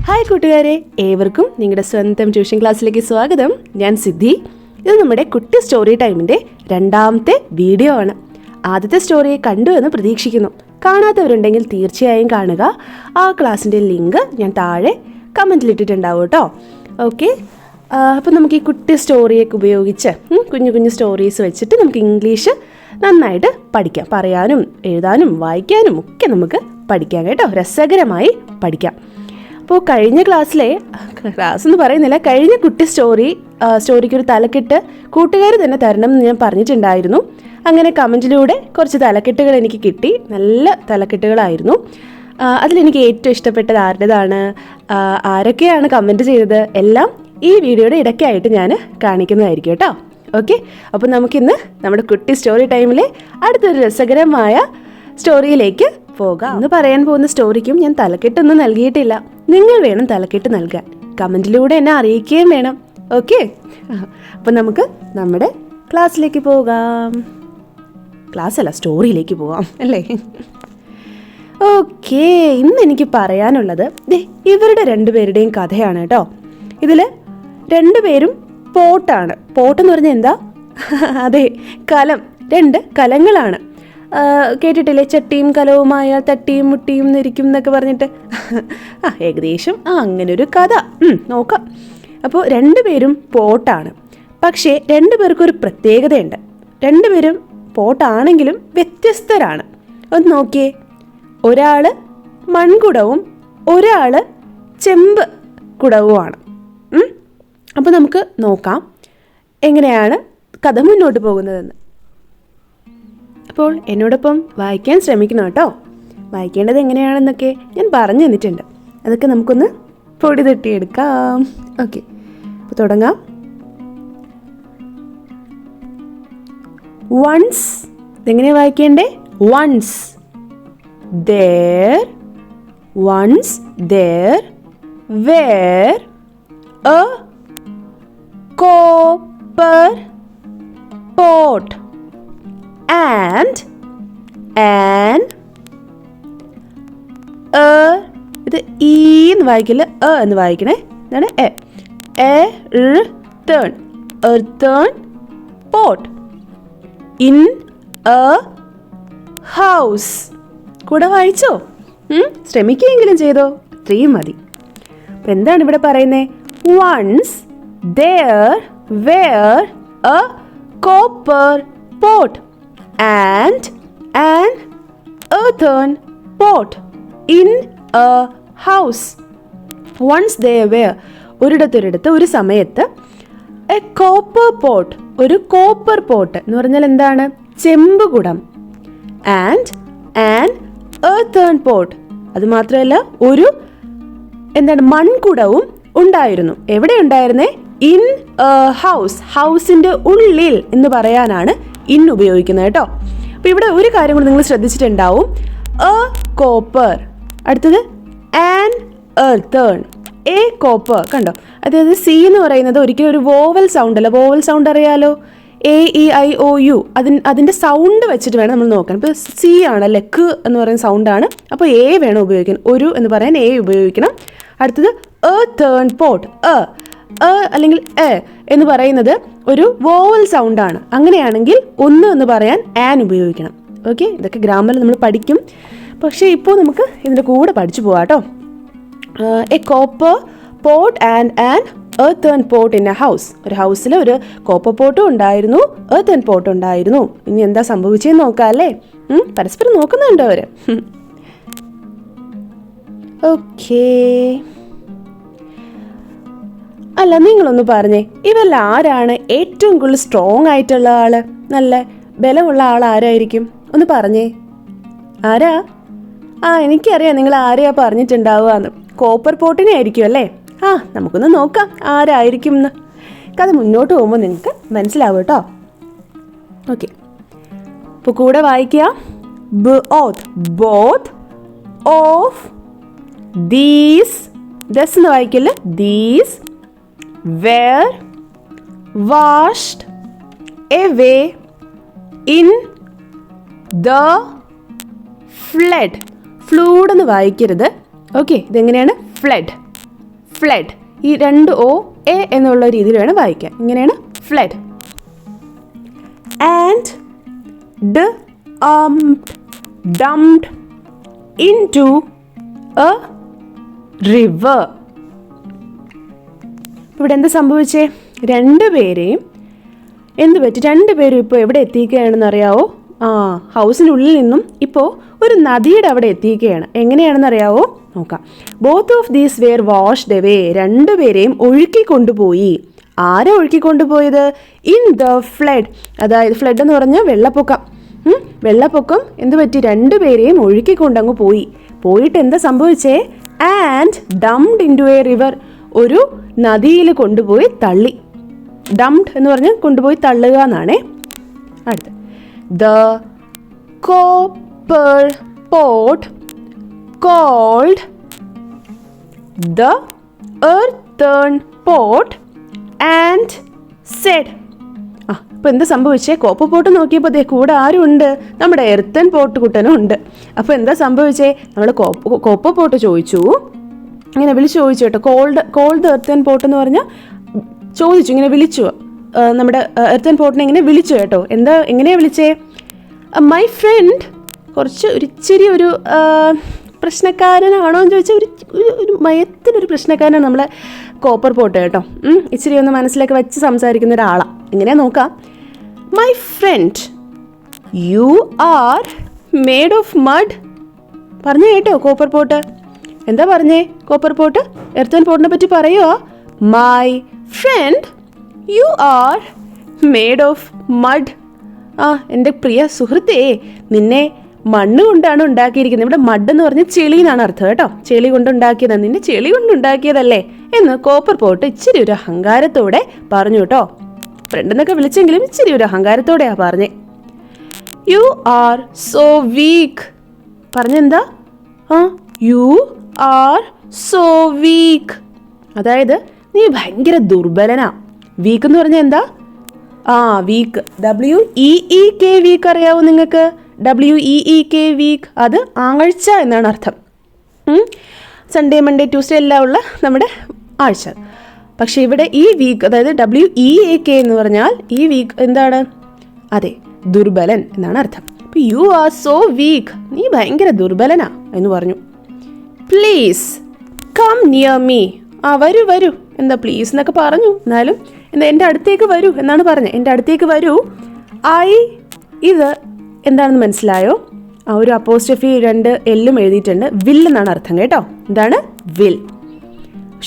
Hi കൂട്ടുകാരെ, ഏവർക്കും നിങ്ങളുടെ സ്വന്തം ട്യൂഷൻ ക്ലാസ്സിലേക്ക് സ്വാഗതം. ഞാൻ സിദ്ധി. ഇത് നമ്മുടെ കുട്ടി സ്റ്റോറി ടൈമിൻ്റെ രണ്ടാമത്തെ വീഡിയോ ആണ്. ആദ്യത്തെ സ്റ്റോറിയെ കണ്ടു എന്ന് പ്രതീക്ഷിക്കുന്നു. കാണാത്തവരുണ്ടെങ്കിൽ തീർച്ചയായും കാണുക. ആ ക്ലാസ്സിൻ്റെ ലിങ്ക് ഞാൻ താഴെ കമൻറ്റിലിട്ടിട്ടുണ്ടാവും കേട്ടോ. ഓക്കെ, അപ്പോൾ നമുക്ക് ഈ കുട്ടി സ്റ്റോറിയൊക്കെ ഉപയോഗിച്ച് കുഞ്ഞു കുഞ്ഞു സ്റ്റോറീസ് വെച്ചിട്ട് നമുക്ക് ഇംഗ്ലീഷ് നന്നായിട്ട് പഠിക്കാം. പറയാനും എഴുതാനും വായിക്കാനും ഒക്കെ നമുക്ക് പഠിക്കാം കേട്ടോ. രസകരമായി പഠിക്കാം. അപ്പോൾ കഴിഞ്ഞ ക്ലാസ് എന്ന് പറയുന്നില്ല, കഴിഞ്ഞ കുട്ടി സ്റ്റോറിക്കൊരു തലക്കെട്ട് കൂട്ടുകാർ തന്നെ തരണം എന്ന് ഞാൻ പറഞ്ഞിട്ടുണ്ടായിരുന്നു. അങ്ങനെ കമൻറ്റിലൂടെ കുറച്ച് തലക്കെട്ടുകൾ എനിക്ക് കിട്ടി. നല്ല തലക്കെട്ടുകളായിരുന്നു. അതിലെനിക്ക് ഏറ്റവും ഇഷ്ടപ്പെട്ടത് ആരുടേതാണ്, ആരൊക്കെയാണ് കമൻറ്റ് ചെയ്തത് എല്ലാം ഈ വീഡിയോയുടെ ഇടയ്ക്കായിട്ട് ഞാൻ കാണിക്കുന്നതായിരിക്കും കേട്ടോ. ഓക്കെ, അപ്പോൾ നമുക്കിന്ന് നമ്മുടെ കുട്ടി സ്റ്റോറി ടൈമിലെ അടുത്തൊരു രസകരമായ സ്റ്റോറിയിലേക്ക് പോകാം. ഇന്ന് പറയാൻ പോകുന്ന സ്റ്റോറിക്കും ഞാൻ തലക്കെട്ടൊന്നും നൽകിയിട്ടില്ല. നിങ്ങൾ വേണം തലക്കെട്ട് നൽകാൻ. കമൻറ്റിലൂടെ എന്നെ അറിയിക്കുകയും വേണം. ഓക്കെ, അപ്പോൾ നമുക്ക് നമ്മുടെ ക്ലാസ്സിലേക്ക് പോകാം. സ്റ്റോറിയിലേക്ക് പോകാം അല്ലേ? ഓക്കെ, ഇന്ന് എനിക്ക് പറയാനുള്ളത് ഇവരുടെ രണ്ടുപേരുടെയും കഥയാണ് കേട്ടോ. ഇതിൽ രണ്ടുപേരും പോട്ടാണ്. പോട്ടെന്ന് പറഞ്ഞാൽ എന്താ? അതെ, കലം. രണ്ട് കലങ്ങളാണ്. കേട്ടിട്ടില്ലേ? ചട്ടിയും കലവുമായ തട്ടിയും മുട്ടിയും നിരിക്കും എന്നൊക്കെ പറഞ്ഞിട്ട്. ഏകദേശം അങ്ങനെ ഒരു കഥ നോക്കാം. അപ്പോൾ രണ്ടുപേരും പോട്ടാണ്. പക്ഷേ രണ്ടുപേർക്കൊരു പ്രത്യേകതയുണ്ട്. രണ്ടുപേരും പോട്ടാണെങ്കിലും വ്യത്യസ്തരാണ്. ഒന്ന് നോക്കിയേ, ഒരാൾ മൺകുടവും ഒരാൾ ചെമ്പ് കുടവുമാണ്. അപ്പോൾ നമുക്ക് നോക്കാം എങ്ങനെയാണ് കഥ മുന്നോട്ട് പോകുന്നതെന്ന്. അപ്പോൾ എന്നോടൊപ്പം വായിക്കാൻ ശ്രമിക്കണം കേട്ടോ. വായിക്കേണ്ടത് എങ്ങനെയാണെന്നൊക്കെ ഞാൻ പറഞ്ഞു തന്നിട്ടുണ്ട്. അതൊക്കെ നമുക്കൊന്ന് പൊടി തട്ടിയെടുക്കാം. ഓക്കെ, അപ്പോൾ തുടങ്ങാം. വൺസ്, ഇതെങ്ങനെയാണ് വായിക്കേണ്ടേ? Once there were a copper pot and an ഇത് ഈ എന്ന് വായിക്കില്ല, എന്ന് വായിക്കണേ. എന്താണ്? earthen pot in a house. കൂടെ വായിച്ചോ? ശ്രമിക്കുകയെങ്കിലും ചെയ്തോ? ഇത്രയും മതി. അപ്പം എന്താണ് ഇവിടെ പറയുന്നത്? Once there were a copper pot and an earthen pot in a house. Once there were, ഒരിടത്തൊരിടത്ത് ഒരു സമയത്ത്, എ കോപ്പർ പോട്ട്, ഒരു കോപ്പർ പോട്ട് എന്ന് പറഞ്ഞാൽ എന്താണ്? ചെമ്പുകുടം. ആൻഡ് ആൻ earthen pot, അത് മാത്രമല്ല ഒരു മൺകുടവും ഉണ്ടായിരുന്നു. എവിടെ ഉണ്ടായിരുന്നേ? ഇൻ എ ഹൗസ്, ഹൗസിൻ്റെ ഉള്ളിൽ എന്ന് പറയാനാണ് ഇൻ ഉപയോഗിക്കുന്നത് കേട്ടോ. അപ്പോൾ ഇവിടെ ഒരു കാര്യം കൂടി നിങ്ങൾ ശ്രദ്ധിച്ചിട്ടുണ്ടാവും. എ കോപ്പർ, അടുത്തത് ആൻ earthen, എ കോപ്പർ. കണ്ടോ? അതായത് സി എന്ന് പറയുന്നത് ഒരിക്കലും ഒരു വോവൽ സൗണ്ട് അല്ല. വോവൽ സൗണ്ട് അറിയാലോ, AEIOU. അതിൻ്റെ സൗണ്ട് വെച്ചിട്ട് വേണം നമ്മൾ നോക്കാൻ. ഇപ്പോൾ സി ആണല്ലേ, ക്ക് എന്ന് പറയുന്ന സൗണ്ടാണ്. അപ്പോൾ എ വേണം ഉപയോഗിക്കാൻ. ഒരു എന്ന് പറയാൻ എ ഉപയോഗിക്കണം. അടുത്തത് earthen pot, അല്ലെങ്കിൽ എ എന്ന് പറയുന്നത് ഒരു വോവൽ സൗണ്ടാണ്. അങ്ങനെയാണെങ്കിൽ ഒന്ന് എന്ന് പറയാൻ ആൻ ഉപയോഗിക്കണം. ഓക്കെ, ഇതൊക്കെ ഗ്രാമറിൽ നമ്മൾ പഠിക്കും. പക്ഷേ ഇപ്പോൾ നമുക്ക് ഇതിൻ്റെ കൂടെ പഠിച്ചു പോകാം കേട്ടോ. A copper pot and an earthen pot in a house. ഒരു ഹൗസിൽ ഒരു കോപ്പർ പോട്ടും ഉണ്ടായിരുന്നു, earthen pot ഉണ്ടായിരുന്നു. ഇനി എന്താ സംഭവിച്ചതെന്ന് നോക്കാം അല്ലേ? പരസ്പരം നോക്കുന്നുണ്ടോ അവർ? ഓക്കേ, അല്ല നിങ്ങളൊന്ന് പറഞ്ഞേ, ഇവരിൽ ആരാണ് ഏറ്റവും കൂടുതൽ സ്ട്രോങ് ആയിട്ടുള്ള ആള്? നല്ല ബലമുള്ള ആൾ ആരായിരിക്കും? ഒന്ന് പറഞ്ഞേ, ആരാ? എനിക്കറിയാം നിങ്ങൾ ആരെയാ പറഞ്ഞിട്ടുണ്ടാവുക. കോപ്പർ പോട്ടിനെ ആയിരിക്കും അല്ലേ? നമുക്കൊന്ന് നോക്കാം ആരായിരിക്കും എന്ന്. കഥ മുന്നോട്ട് പോകുമ്പോൾ നിങ്ങൾക്ക് മനസ്സിലാവും കേട്ടോ. ഓക്കെ, ഇപ്പോൾ കൂടെ വായിക്കുക. both of these, ദസ് എന്ന് വായിക്കില്ല, these were washed away in the flood. Fluid എന്ന് വായിക്കരുത്. ഓക്കെ, ഇതെങ്ങനെയാണ്? ഫ്ലഡ്. ഫ്ലഡ്. ഈ 2 O എ എന്നുള്ള രീതിയിൽ വേണം വായിക്കാൻ. ഇങ്ങനെയാണ് flood. And dumped into a river. ഇവിടെ എന്താ സംഭവിച്ചേ? 2 പേരെയും എന്ത് പറ്റി? 2 പേരും ഇപ്പോൾ എവിടെ എത്തിക്കുകയാണെന്ന് അറിയാവോ? ഹൗസിനുള്ളിൽ നിന്നും ഇപ്പോൾ ഒരു നദിയുടെ അവിടെ എത്തിക്കുകയാണ്. എങ്ങനെയാണെന്ന് അറിയാവോ? നോക്കാം. Both of these wear washed away. 2 പേരെയും ഒഴുക്കി കൊണ്ടുപോയി. ആരെ ഒഴുക്കി കൊണ്ടുപോയത്? In the flood. അതായത് ഫ്ലഡ് എന്ന് പറഞ്ഞാൽ വെള്ളപ്പൊക്കം. വെള്ളപ്പൊക്കം എന്ത് പറ്റി? 2 പേരെയും ഒഴുക്കി കൊണ്ടങ്ങ് പോയി. പോയിട്ട് എന്താ സംഭവിച്ചേ? And dumped into a river. ഒരു നദിയിൽ കൊണ്ടുപോയി തള്ളി. ഡംപ്ഡ് എന്ന് പറഞ്ഞാൽ കൊണ്ടുപോയി തള്ളുക എന്നാണേ. അടുത്ത് the copper pot called the earthen pot and said. അപ്പോൾ എന്താ സംഭവിച്ചേ? കോപ്പർ പോട്ട് നോക്കിയപ്പോൾ ദേ കൂടെ ആരും ഉണ്ട്? നമ്മുടെ എർത്തൻ പോട്ട് കുട്ടനും ഉണ്ട്. അപ്പോൾ എന്താ സംഭവിച്ചേ? നമ്മൾ കോപ്പർ പോട്ട് ചോദിച്ചു, ഇങ്ങനെ വിളിച്ചു ചോദിച്ചു കേട്ടോ. കോൾഡ് എർത്തൻ പോട്ട് എന്ന് പറഞ്ഞാൽ ചോദിച്ചു, ഇങ്ങനെ വിളിച്ചു. നമ്മുടെ എർത്തൻ പോട്ടിനെ ഇങ്ങനെ വിളിച്ചു കേട്ടോ. എങ്ങനെയാണ് വിളിച്ചേ? My friend. ഇച്ചിരി ഒരു പ്രശ്നക്കാരനാണോ എന്ന് ചോദിച്ചാൽ ഒരു മയത്തിനൊരു പ്രശ്നക്കാരനാണ് നമ്മളെ കോപ്പർ പോട്ട് കേട്ടോ. ഇച്ചിരി ഒന്ന് മനസ്സിലൊക്കെ വെച്ച് സംസാരിക്കുന്ന ഒരാളാണ്. ഇങ്ങനെ നോക്കാം. My friend, you are made of mud. പറഞ്ഞു കേട്ടോ കോപ്പർ പോട്ട്. എന്താ പറഞ്ഞേ കോപ്പർ പോട്ട്? എർത്തൻ പോട്ടിനെ പറ്റി പറയുമോ? My friend, you are made of mud. എൻ്റെ പ്രിയ സുഹൃത്തേ, നിന്നെ മണ്ണ് കൊണ്ടാണ് ഉണ്ടാക്കിയിരിക്കുന്നത്. ഇവിടെ മഡ് എന്ന് പറഞ്ഞാൽ ചെളി എന്നാണ് അർത്ഥം കേട്ടോ. ചെളി കൊണ്ടുണ്ടാക്കിയതാണ്. നിന്നെ ചെളി കൊണ്ടുണ്ടാക്കിയതല്ലേ എന്ന് കോപ്പർ പോട്ട് ഇച്ചിരി ഒരു അഹങ്കാരത്തോടെ പറഞ്ഞു കേട്ടോ. ഫ്രണ്ട് എന്നൊക്കെ വിളിച്ചെങ്കിലും ഇച്ചിരി ഒരു അഹങ്കാരത്തോടെയാ പറഞ്ഞേ. You are so weak. പറഞ്ഞെന്താ? You are so weak. അതായത് നീ ഭയങ്കര ദുർബലനാ. വീക്ക് എന്ന് പറഞ്ഞാൽ എന്താ? വീക്ക്. WEEK വീക്ക് അറിയാവോ നിങ്ങൾക്ക്? WEEK week. അത് ആഴ്ച എന്നാണ് അർത്ഥം. സൺഡേ മൺഡേ ട്യൂസ്ഡേ എല്ലാം ഉള്ള നമ്മുടെ ആഴ്ച. പക്ഷേ ഇവിടെ ഈ വീക്ക്, അതായത് WEAK എന്ന് പറഞ്ഞാൽ ഈ വീക്ക് എന്താണ്? അതെ, ദുർബലൻ എന്നാണ് അർത്ഥം. അപ്പോൾ യു ആർ സോ വീക്ക്. നീ ഭയങ്കര ദുർബലനാ എന്ന് പറഞ്ഞു. Please come near me. വരൂ. എന്താ പ്ലീസ് എന്നൊക്കെ പറഞ്ഞു, എന്നാലും എൻ്റെ അടുത്തേക്ക് വരൂ എന്നാണ് പറഞ്ഞത്. എൻ്റെ അടുത്തേക്ക് വരൂ. ഇത് എന്താണെന്ന് മനസ്സിലായോ? ഒരു അപ്പോസ്ട്രഫി 2 എല്ലും എഴുതിയിട്ടുണ്ട്. വിൽ എന്നാണ് അർത്ഥം കേട്ടോ. എന്താണ്? വിൽ.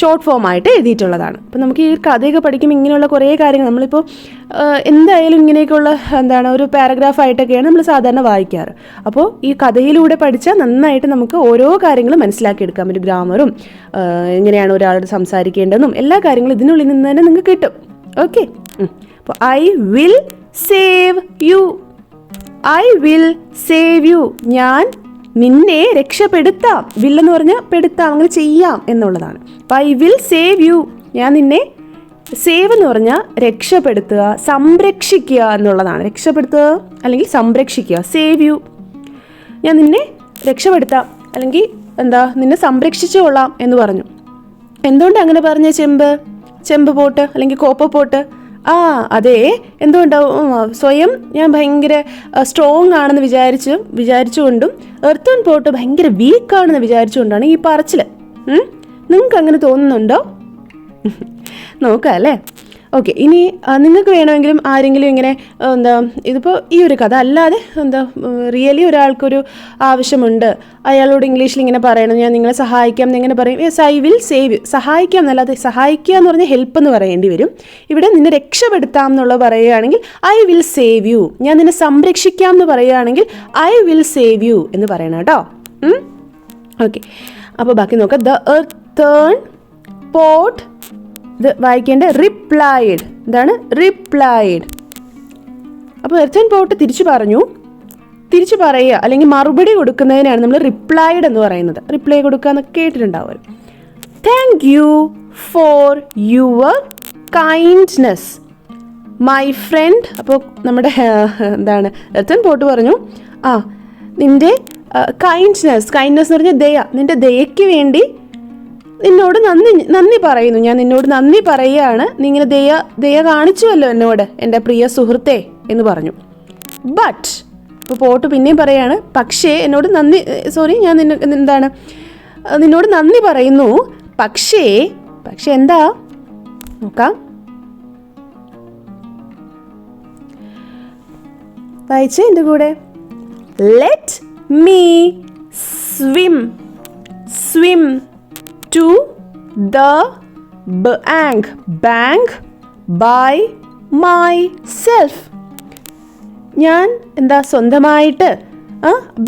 ഷോർട്ട് ഫോം ആയിട്ട് എഴുതിയിട്ടുള്ളതാണ്. അപ്പോൾ നമുക്ക് ഈ കഥയൊക്കെ പഠിക്കുമ്പോൾ ഇങ്ങനെയുള്ള കുറേ കാര്യങ്ങൾ നമ്മളിപ്പോൾ എന്തായാലും ഇങ്ങനെയൊക്കെയുള്ള ഒരു പാരഗ്രാഫായിട്ടൊക്കെയാണ് നമ്മൾ സാധാരണ വായിക്കാറ്. അപ്പോൾ ഈ കഥയിലൂടെ പഠിച്ചാൽ നന്നായിട്ട് നമുക്ക് ഓരോ കാര്യങ്ങളും മനസ്സിലാക്കിയെടുക്കാം. ഒരു ഗ്രാമറും എങ്ങനെയാണ് ഒരാളോട് സംസാരിക്കേണ്ടതെന്നും എല്ലാ കാര്യങ്ങളും ഇതിനുള്ളിൽ നിന്ന് തന്നെ നിങ്ങൾക്ക് കിട്ടും. ഓക്കെ. അപ്പോൾ I will save U. I will save U. ഞാൻ നിന്നെ രക്ഷപ്പെടുത്താം. വില്ലെന്ന് പറഞ്ഞാൽ പെടുത്താം, അങ്ങനെ ചെയ്യാം എന്നുള്ളതാണ്. അപ്പോൾ ഐ വിൽ സേവ് യു. ഞാൻ നിന്നെ, സേവ് എന്ന് പറഞ്ഞാൽ രക്ഷപ്പെടുത്തുക, സംരക്ഷിക്കുക എന്നുള്ളതാണ്. രക്ഷപ്പെടുത്തുക അല്ലെങ്കിൽ സംരക്ഷിക്കുക. Save U. ഞാൻ നിന്നെ രക്ഷപ്പെടുത്താം അല്ലെങ്കിൽ നിന്നെ സംരക്ഷിച്ചുകൊള്ളാം എന്ന് പറഞ്ഞു. എന്തുകൊണ്ടാണ് അങ്ങനെ പറഞ്ഞ? ചെമ്പ് പോട്ട് അല്ലെങ്കിൽ കോപ്പർ പോട്ട്. അതെ, എന്തുകൊണ്ടാവും? സ്വയം ഞാൻ ഭയങ്കര സ്ട്രോങ് ആണെന്ന് വിചാരിച്ചുകൊണ്ടും എർത്തൻ പോട്ട് ഭയങ്കര വീക്കാണെന്ന് വിചാരിച്ചുകൊണ്ടാണ് ഈ പറച്ചിൽ. നിങ്ങൾക്ക് അങ്ങനെ തോന്നുന്നുണ്ടോ? നോക്കാം അല്ലേ? ഓക്കെ. ഇനി നിങ്ങൾക്ക് വേണമെങ്കിലും ആരെങ്കിലും ഇങ്ങനെ ഇതിപ്പോൾ ഈ ഒരു കഥ അല്ലാതെ റിയലി ഒരാൾക്കൊരു ആവശ്യമുണ്ട്, അയാളോട് ഇംഗ്ലീഷിൽ ഇങ്ങനെ പറയണം, ഞാൻ നിങ്ങളെ സഹായിക്കാം എന്നെങ്ങനെ പറയും? Yes, I will save U. സഹായിക്കാം എന്നല്ലാതെ, സഹായിക്കുക എന്ന് പറഞ്ഞാൽ ഹെൽപ്പ് എന്ന് പറയേണ്ടി വരും. ഇവിടെ നിന്നെ രക്ഷപ്പെടുത്താം എന്നുള്ളത് പറയുകയാണെങ്കിൽ ഐ വിൽ സേവ് യു. ഞാൻ നിന്നെ സംരക്ഷിക്കാം എന്ന് പറയുകയാണെങ്കിൽ ഐ വിൽ സേവ് യു എന്ന് പറയണം കേട്ടോ. ഓക്കെ. അപ്പോൾ ബാക്കി നോക്കാം. The earthen pot. ഇത് വായിക്കേണ്ട റിപ്ലൈഡ്. എന്താണ്? റിപ്ലൈഡ്. അപ്പോൾ എർത്തൻ പോട്ട് തിരിച്ചു പറയുക അല്ലെങ്കിൽ മറുപടി കൊടുക്കുന്നതിനാണ് നമ്മൾ റിപ്ലൈഡ് എന്ന് പറയുന്നത്. റിപ്ലൈ കൊടുക്കുക എന്നൊക്കെ കേട്ടിട്ടുണ്ടാവും. Thank you for your kindness my friend. അപ്പോൾ നമ്മുടെ എർത്തൻ പോട്ട് പറഞ്ഞു, നിൻ്റെ കൈൻഡ്നെസ് എന്ന് പറഞ്ഞാൽ ദയ, നിൻ്റെ ദയയ്ക്ക് വേണ്ടി നിന്നോട് നന്ദി പറയുന്നു, ഞാൻ നിന്നോട് നന്ദി പറയുകയാണ്, നീ ഇങ്ങനെ ദയ കാണിച്ചുവല്ലോ എന്നോട് എൻ്റെ പ്രിയ സുഹൃത്തെ എന്ന് പറഞ്ഞു. ബട്ട് ഇപ്പോൾ പോട്ട് പിന്നെയും പറയാണ്, പക്ഷേ എന്നോട് ഞാൻ നിന്നോട് നന്ദി പറയുന്നു, പക്ഷേ എന്താ നോക്കാം, വായിച്ചേ എൻ്റെ കൂടെ. Let me swim to the bank by myself. ഞാൻ സ്വന്തമായിട്ട്,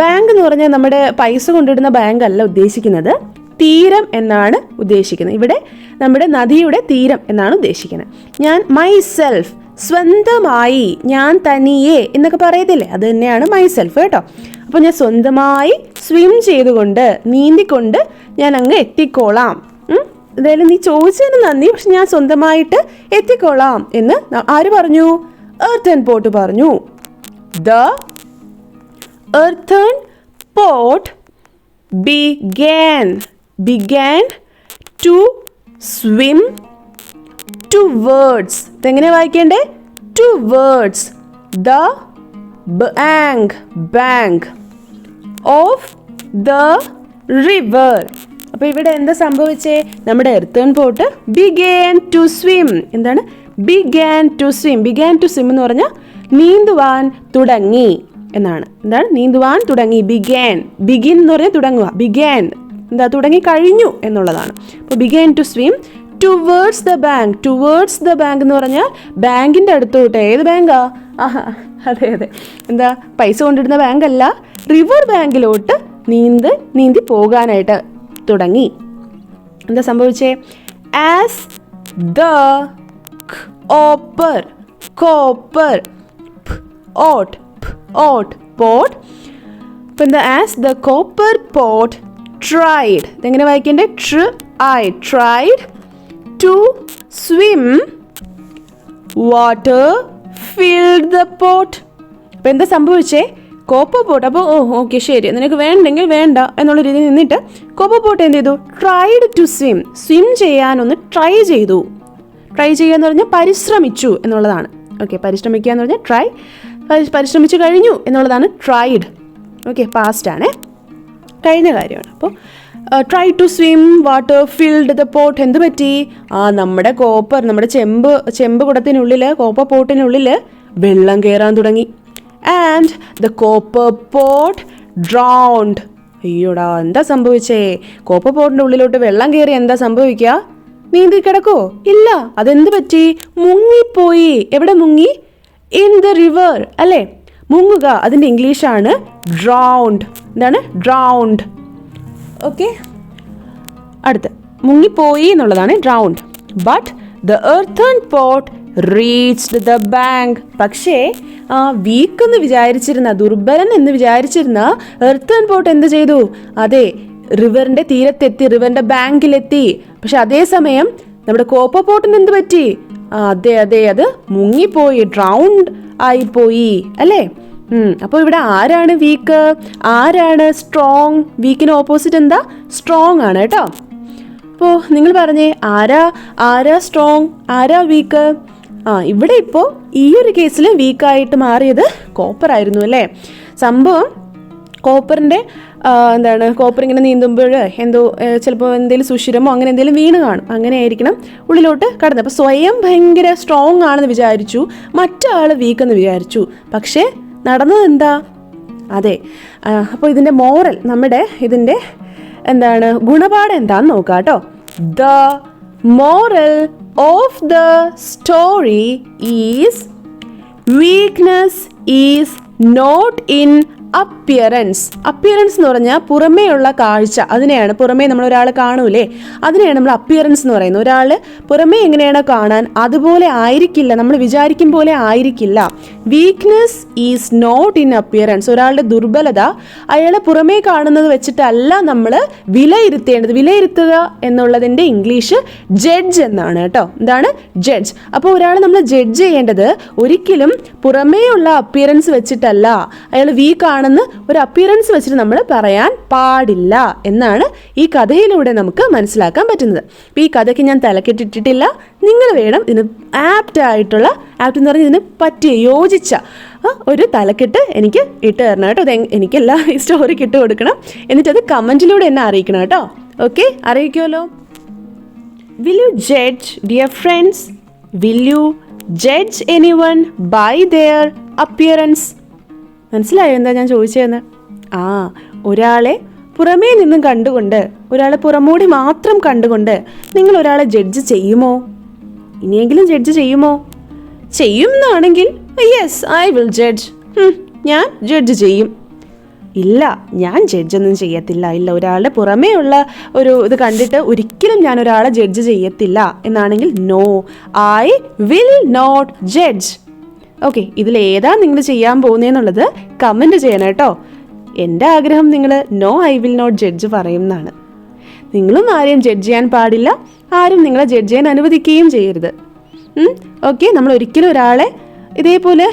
ബാങ്ക് എന്ന് പറഞ്ഞാൽ നമ്മുടെ പൈസ കൊണ്ടിടുന്ന ബാങ്ക് അല്ല ഉദ്ദേശിക്കുന്നത്, തീരം എന്നാണ് ഉദ്ദേശിക്കുന്നത്. ഇവിടെ നമ്മുടെ നദിയുടെ തീരം എന്നാണ് ഉദ്ദേശിക്കുന്നത്. ഞാൻ മൈസെൽഫ്, സ്വന്തമായി, ഞാൻ തനിയെ എന്നൊക്കെ പറയത്തില്ലേ, അത് തന്നെയാണ് മൈസെൽഫ് കേട്ടോ. അപ്പോൾ ഞാൻ സ്വന്തമായി സ്വിം ചെയ്തുകൊണ്ട്, നീന്തിക്കൊണ്ട് ഞാൻ അങ്ങ് എത്തിക്കോളാം. എന്തായാലും നീ ചോദിച്ചതിന് നന്ദി, പക്ഷെ ഞാൻ സ്വന്തമായിട്ട് എത്തിക്കോളാം എന്ന് ആര് പറഞ്ഞു? എർത്തൺ പോട്ട് പറഞ്ഞു. The earthen pot began to swim towards, ഇതെങ്ങനെ വായിക്കേണ്ടേ? towards the bank of the river. അപ്പോൾ ഇവിടെ എന്താ സംഭവിച്ചേ? നമ്മുടെ earthen pot began to swim. എന്താണ് began to swim എന്ന് പറഞ്ഞാൽ നീന്തുവാൻ തുടങ്ങി എന്നാണ്. എന്താണ് നീന്തുവാൻ തുടങ്ങി? begin എന്ന് പറഞ്ഞാൽ തുടങ്ങുക, began തുടങ്ങി കഴിഞ്ഞു എന്നുള്ളതാണ്. അപ്പോൾ began to swim towards the bank എന്ന് പറഞ്ഞാൽ ബാങ്കിൻ്റെ അടുത്തോട്ട്. ഏത് ബാങ്കാ? അതെ പൈസ കൊണ്ടിടുന്ന ബാങ്ക് അല്ല, റിവർ ബാങ്കിലോട്ട് നീന്തി പോകാനായിട്ട് തുടങ്ങി. എന്താ സംഭവിച്ചേ? ആസ് ദ കോപ്പർ പോട്ട്, ഇപ്പം എന്താ? As the copper pot tried, ഇതെങ്ങനെ വായിക്കണ്ടേ? tried to swim, water filled the pot. അപ്പം എന്താ സംഭവിച്ചേ? കോപ്പർ പോട്ട്, അപ്പോൾ ഓക്കെ ശരി, നിനക്ക് വേണ്ടെങ്കിൽ വേണ്ട എന്നുള്ള രീതിയിൽ നിന്നിട്ട് കോപ്പർ പോട്ട് എന്ത് ചെയ്തു? ട്രൈഡ് ടു സ്വിം ചെയ്യാനൊന്ന് ട്രൈ ചെയ്യാന്ന് പറഞ്ഞാൽ പരിശ്രമിച്ചു എന്നുള്ളതാണ്. ഓക്കെ, പരിശ്രമിക്കുക എന്ന് പറഞ്ഞാൽ പരിശ്രമിച്ചു കഴിഞ്ഞു എന്നുള്ളതാണ് ട്രൈഡ്. ഓക്കെ, പാസ്റ്റ് ആണ്, കഴിഞ്ഞ കാര്യമാണ്. അപ്പോൾ try to swim, water filled the pot. എന്ത് പറ്റി? നമ്മുടെ ചെമ്പ് കുടത്തിനുള്ളിൽ, കോപ്പർ പോട്ടിനുള്ളിൽ വെള്ളം കയറാൻ തുടങ്ങി. And the copper pot drowned. അയ്യോടാ, എന്താ സംഭവിച്ചേ? കോപ്പർ പോട്ടിൻ്റെ ഉള്ളിലോട്ട് വെള്ളം കയറി എന്താ സംഭവിക്കുക? നീന്തി കിടക്കോ? ഇല്ല. അതെന്ത് പറ്റി? മുങ്ങിപ്പോയി. എവിടെ മുങ്ങി? ഇൻ ദ റിവർ അല്ലേ? മുങ്ങുക, അതിൻ്റെ ഇംഗ്ലീഷാണ് ഡ്രൗണ്ട്. എന്താണ്? ഡ്രൗണ്ട്. ഓക്കെ, അടുത്ത് മുങ്ങിപ്പോയി എന്നുള്ളതാണ് drowned. But the earthen pot reached the bank. പക്ഷേ വീക്ക് എന്ന് വിചാരിച്ചിരുന്ന, ദുർബലൻ എന്ന് വിചാരിച്ചിരുന്ന എർത്തൺ പോട്ട് എന്ത് ചെയ്തു? അതെ, റിവറിൻ്റെ തീരത്തെത്തി, റിവറിൻ്റെ ബാങ്കിലെത്തി. പക്ഷെ അതേസമയം നമ്മുടെ കോപ്പർ പോട്ടിന് എന്ത് പറ്റി? അതെ അത് മുങ്ങിപ്പോയി, ഡ്രൗണ്ട് ആയിപ്പോയി അല്ലേ? അപ്പോൾ ഇവിടെ ആരാണ് വീക്ക്, ആരാണ് സ്ട്രോങ്? വീക്കിന് ഓപ്പോസിറ്റ് എന്താ? സ്ട്രോങ് ആണ് കേട്ടോ. അപ്പോൾ നിങ്ങൾ പറഞ്ഞേ, ആരാ സ്ട്രോങ്, ആരാ വീക്ക്? ഇവിടെ ഇപ്പോൾ ഈ ഒരു കേസിൽ വീക്കായിട്ട് മാറിയത് കോപ്പർ ആയിരുന്നു അല്ലേ? സംഭവം കോപ്പറിൻ്റെ കോപ്പർ ഇങ്ങനെ നീന്തുമ്പോൾ ചിലപ്പോൾ എന്തെങ്കിലും സുഷിരമോ അങ്ങനെ എന്തെങ്കിലും വീണ് കാണും, അങ്ങനെ ആയിരിക്കണം ഉള്ളിലോട്ട് കടന്നത്. അപ്പോൾ സ്വയം ഭയങ്കര സ്ട്രോങ് ആണെന്ന് വിചാരിച്ചു, മറ്റാൾ വീക്കെന്ന് വിചാരിച്ചു. പക്ഷേ നടന്നത് എന്താ? അതെ, അപ്പോൾ ഇതിൻ്റെ മോറൽ, നമ്മുടെ ഇതിൻ്റെ ഗുണപാഠം എന്താന്ന് നോക്കാം കേട്ടോ. The moral of the story is weakness is not in appearance എന്ന് പറഞ്ഞാൽ പുറമേയുള്ള കാഴ്ച, അതിനെയാണ് പുറമേ നമ്മൾ ഒരാൾ കാണൂലേ, അതിനെയാണ് നമ്മൾ അപ്പിയറൻസ് എന്ന് പറയുന്നത്. ഒരാൾ പുറമേ എങ്ങനെയാണ് കാണാൻ, അതുപോലെ ആയിരിക്കില്ല, നമ്മൾ വിചാരിക്കും പോലെ ആയിരിക്കില്ല. Weakness is not in appearance. ഒരാളുടെ ദുർബലത അയാളെ പുറമേ കാണുന്നത് വെച്ചിട്ടല്ല നമ്മൾ വിലയിരുത്തേണ്ടത്. വിലയിരുത്തുക എന്നുള്ളതിൻ്റെ ഇംഗ്ലീഷ് ജഡ്ജ് എന്നാണ് കേട്ടോ. എന്താണ് ജഡ്ജ്? അപ്പോൾ ഒരാളെ നമ്മൾ ജഡ്ജ് ചെയ്യേണ്ടത് ഒരിക്കലും പുറമേയുള്ള അപ്പിയറൻസ് വെച്ചിട്ടല്ല. അയാൾ വീക്കാണ് ആണെന്ന് ഒരു അപ്പിയറൻസ് വെച്ചിട്ട് നമ്മൾ പറയാൻ പാടില്ല എന്നാണ് ഈ കഥയിലൂടെ നമുക്ക് മനസ്സിലാക്കാൻ പറ്റുന്നത്. അപ്പോൾ ഈ കഥയ്ക്ക് ഞാൻ തലക്കെട്ടിട്ടിട്ടില്ല. നിങ്ങൾ വേണം ഇതിന് ആപ്റ്റ് എന്ന് പറഞ്ഞാൽ ഇതിന് പറ്റിയ യോജിച്ച ഒരു തലക്കെട്ട് എനിക്ക് ഇട്ട് തരണം കേട്ടോ. എനിക്കെല്ലാം ഈ സ്റ്റോറിക്ക് ഇട്ട് കൊടുക്കണം. എന്നിട്ടത് കമൻറ്റിലൂടെ എന്നെ അറിയിക്കണം കേട്ടോ. Okay, അറിയിക്കുമല്ലോ. Will you judge, dear friends? Will you judge anyone by their appearance? മനസ്സിലായോ എന്താ ഞാൻ ചോദിച്ചതെന്ന്? ഒരാളെ പുറമേ നിന്നും കണ്ടുകൊണ്ട്, ഒരാളെ പുറമോടി മാത്രം കണ്ടുകൊണ്ട് നിങ്ങൾ ഒരാളെ ജഡ്ജ് ചെയ്യുമോ? ഇനിയെങ്കിലും ജഡ്ജ് ചെയ്യുമോ? ചെയ്യുമെന്നാണെങ്കിൽ യെസ്, ഐ വിൽ ജഡ്ജ്. ഞാൻ ജഡ്ജ് ചെയ്യും. ഇല്ല, ഞാൻ ജഡ്ജൊന്നും ചെയ്യത്തില്ല. ഇല്ല, ഒരാളുടെ പുറമേ ഉള്ള ഒരു ഇത് കണ്ടിട്ട് ഒരിക്കലും ഞാൻ ഒരാളെ ജഡ്ജ് ചെയ്യത്തില്ല എന്നാണെങ്കിൽ no, I will not judge. Okay, ഇതിലേതാ നിങ്ങൾ ചെയ്യാൻ പോകുന്നതെന്നുള്ളത് കമൻറ്റ് ചെയ്യണം കേട്ടോ. എൻ്റെ ആഗ്രഹം നിങ്ങൾ no, I will not judge പറയുന്നതാണ്. നിങ്ങളും ആരെയും ജഡ്ജ് ചെയ്യാൻ പാടില്ല, ആരും നിങ്ങളെ ജഡ്ജ് ചെയ്യാൻ അനുവദിക്കുകയും ചെയ്യരുത്. ഓക്കെ, നമ്മൾ ഒരിക്കലും ഒരാളെ ഇതേപോലെ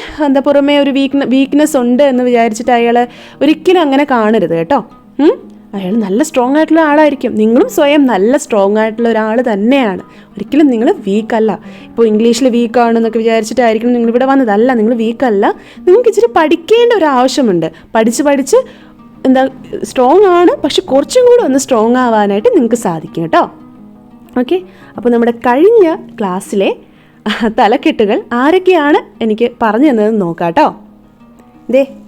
പുറമേ ഒരു വീക്ക്നെസ് ഉണ്ട് എന്ന് വിചാരിച്ചിട്ട് അയാൾ ഒരിക്കലും അങ്ങനെ കാണരുത് കേട്ടോ. അയാൾ നല്ല സ്ട്രോങ് ആയിട്ടുള്ള ആളായിരിക്കും. നിങ്ങളും സ്വയം നല്ല സ്ട്രോങ് ആയിട്ടുള്ള ഒരാൾ തന്നെയാണ്. ഒരിക്കലും നിങ്ങൾ വീക്കല്ല. ഇപ്പോൾ ഇംഗ്ലീഷിൽ വീക്കാണെന്നൊക്കെ വിചാരിച്ചിട്ടായിരിക്കും നിങ്ങളിവിടെ വന്നതല്ല. നിങ്ങൾ വീക്കല്ല. നിങ്ങൾക്ക് ഇച്ചിരി പഠിക്കേണ്ട ഒരു ആവശ്യമുണ്ട്. പഠിച്ച് സ്ട്രോങ് ആണ്, പക്ഷെ കുറച്ചും കൂടെ ഒന്ന് സ്ട്രോങ് ആവാനായിട്ട് നിങ്ങൾക്ക് സാധിക്കും കേട്ടോ. ഓക്കെ, അപ്പോൾ നമ്മുടെ കഴിഞ്ഞ ക്ലാസ്സിലെ തലക്കെട്ടുകൾ ആരൊക്കെയാണ് എനിക്ക് പറഞ്ഞു തന്നതെന്ന് നോക്കാം കേട്ടോ.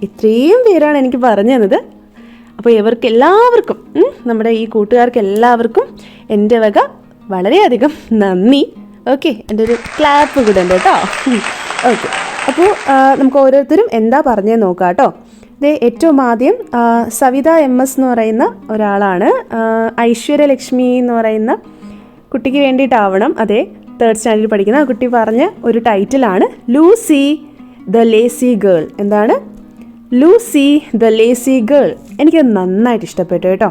ഇത്രയും പേരാണ് എനിക്ക് പറഞ്ഞു തന്നത്. അപ്പോൾ ഇവർക്ക് എല്ലാവർക്കും, നമ്മുടെ ഈ കൂട്ടുകാർക്ക് എല്ലാവർക്കും എൻ്റെ വക വളരെയധികം നന്ദി. ഓക്കെ, എൻ്റെ ഒരു ക്ലാപ്പ് കൂടെ ഉണ്ട് കേട്ടോ. ഓക്കെ, അപ്പോൾ നമുക്ക് ഓരോരുത്തരും എന്താ പറഞ്ഞതെന്ന് നോക്കാം കേട്ടോ. ഏറ്റവും ആദ്യം സവിത MS എന്ന് പറയുന്ന ഒരാളാണ്. ഐശ്വര്യലക്ഷ്മി എന്ന് പറയുന്ന കുട്ടിക്ക് വേണ്ടിയിട്ടാവണം. അതെ, 3rd സ്റ്റാൻഡേർഡിൽ പഠിക്കുന്ന ആ കുട്ടി പറഞ്ഞ ഒരു ടൈറ്റിലാണ് ലൂസി ദ ലേസി ഗേൾ. എന്താണ്? Lucy the lazy girl. എനിക്കത് നന്നായിട്ട് ഇഷ്ടപ്പെട്ടു കേട്ടോ.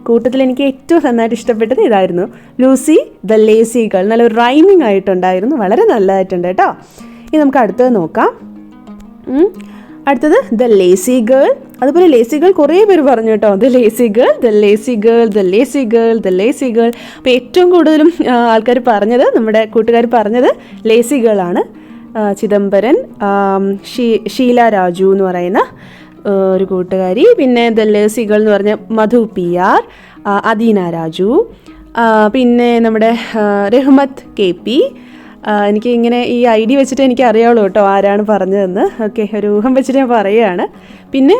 കൂട്ടത്തിൽ എനിക്ക് ഏറ്റവും നന്നായിട്ട് ഇഷ്ടപ്പെട്ടത് ഇതായിരുന്നു, ലൂസി ദ ലേസി ഗേൾ. നല്ലൊരു റൈമിങ് ആയിട്ടുണ്ടായിരുന്നു, വളരെ നല്ലതായിട്ടുണ്ട് കേട്ടോ. ഇനി നമുക്ക് അടുത്തത് നോക്കാം. അടുത്തത് ദ ലേസി ഗേൾ. അതുപോലെ ലേസി ഗേൾ കുറേ പേര് പറഞ്ഞു കേട്ടോ. The lazy girl, the lazy girl, the lazy girl, the lazy girl. അപ്പോൾ ഏറ്റവും കൂടുതലും ആൾക്കാർ പറഞ്ഞത്, നമ്മുടെ കൂട്ടുകാർ പറഞ്ഞത് ലേസി ഗേൾ ആണ്. ചിദംബരൻ, ഷീല രാജു എന്ന് പറയുന്ന ഒരു കൂട്ടുകാരി, പിന്നെ ദ ലേസി ഗേൾ എന്ന് പറഞ്ഞ മധു PR, അദീന രാജു, പിന്നെ നമ്മുടെ റഹ്മത്ത് KP. എനിക്ക് ഇങ്ങനെ ഈ ID വെച്ചിട്ട് എനിക്ക് അറിയാവുള്ളൂ കേട്ടോ ആരാണ് പറഞ്ഞതെന്ന്. ഓക്കെ, ഒരു ഊഹം വെച്ചിട്ട് ഞാൻ പറയുകയാണ്. പിന്നെ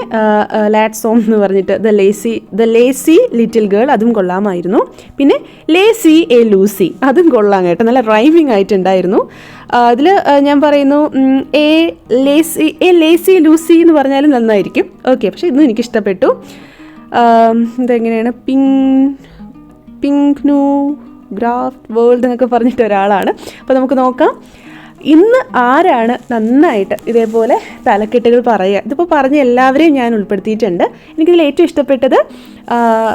ലാറ്റ്സോം എന്ന് പറഞ്ഞിട്ട് ദ ലേസി ലിറ്റിൽ ഗേൾ, അതും കൊള്ളാമായിരുന്നു. പിന്നെ ലേസി എ ലൂസി, അതും കൊള്ളാം കേട്ടോ, നല്ല റൈമിങ് ആയിട്ടുണ്ടായിരുന്നു. അതിൽ ഞാൻ പറയുന്നു എ ലേസി ലൂസി എന്ന് പറഞ്ഞാലും നന്നായിരിക്കും. ഓക്കെ, പക്ഷേ ഇന്നും എനിക്കിഷ്ടപ്പെട്ടു. ഇതെങ്ങനെയാണ്, പിങ്ക് നൂ ഗ്രാഫ്റ്റ് വേൾഡ് എന്നൊക്കെ പറഞ്ഞിട്ട് ഒരാളാണ്. അപ്പോൾ നമുക്ക് നോക്കാം ഇന്ന് ആരാണ് നന്നായിട്ട് ഇതേപോലെ തലക്കെട്ടുകൾ പറയുക. ഇതിപ്പോൾ പറഞ്ഞ എല്ലാവരെയും ഞാൻ ഉൾപ്പെടുത്തിയിട്ടുണ്ട്. എനിക്കിതിൽ ഏറ്റവും ഇഷ്ടപ്പെട്ടത്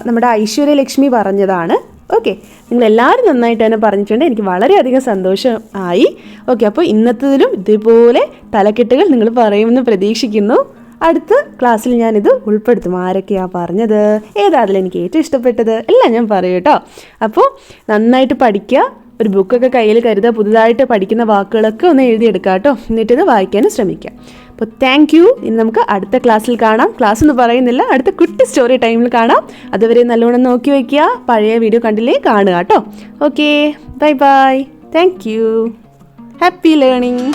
നമ്മുടെ ഐശ്വര്യലക്ഷ്മി പറഞ്ഞതാണ്. ഓക്കെ, നിങ്ങളെല്ലാവരും നന്നായിട്ട് തന്നെ പറഞ്ഞിട്ടുണ്ട്. എനിക്ക് വളരെയധികം സന്തോഷം ആയി. ഓക്കെ, അപ്പോൾ ഇന്നത്തതിലും ഇതേപോലെ തലക്കെട്ടുകൾ നിങ്ങൾ പറയുമെന്ന് പ്രതീക്ഷിക്കുന്നു. അടുത്ത ക്ലാസ്സിൽ ഞാനിത് ഉൾപ്പെടുത്തും. ആരൊക്കെയാണ് പറഞ്ഞത്, ഏതാ അതിലെനിക്ക് ഏറ്റവും ഇഷ്ടപ്പെട്ടത്, എല്ലാം ഞാൻ പറയും കേട്ടോ. അപ്പോൾ നന്നായിട്ട് പഠിക്കുക, ഒരു ബുക്കൊക്കെ കയ്യിൽ കരുതുക, പുതുതായിട്ട് പഠിക്കുന്ന വാക്കുകളൊക്കെ ഒന്ന് എഴുതിയെടുക്കുക കേട്ടോ. എന്നിട്ടിത് വായിക്കാനും ശ്രമിക്കുക. അപ്പോൾ താങ്ക് യു. ഇനി നമുക്ക് അടുത്ത ക്ലാസ്സിൽ കാണാം. ക്ലാസ് ഒന്നും പറയുന്നില്ല, അടുത്ത കുട്ടി സ്റ്റോറി ടൈമിൽ കാണാം. അതുവരെ നല്ലോണം നോക്കി വയ്ക്കുക. പഴയ വീഡിയോ കണ്ടില്ലേ, കാണുക കേട്ടോ. Okay, bye bye. Thank you. Happy learning.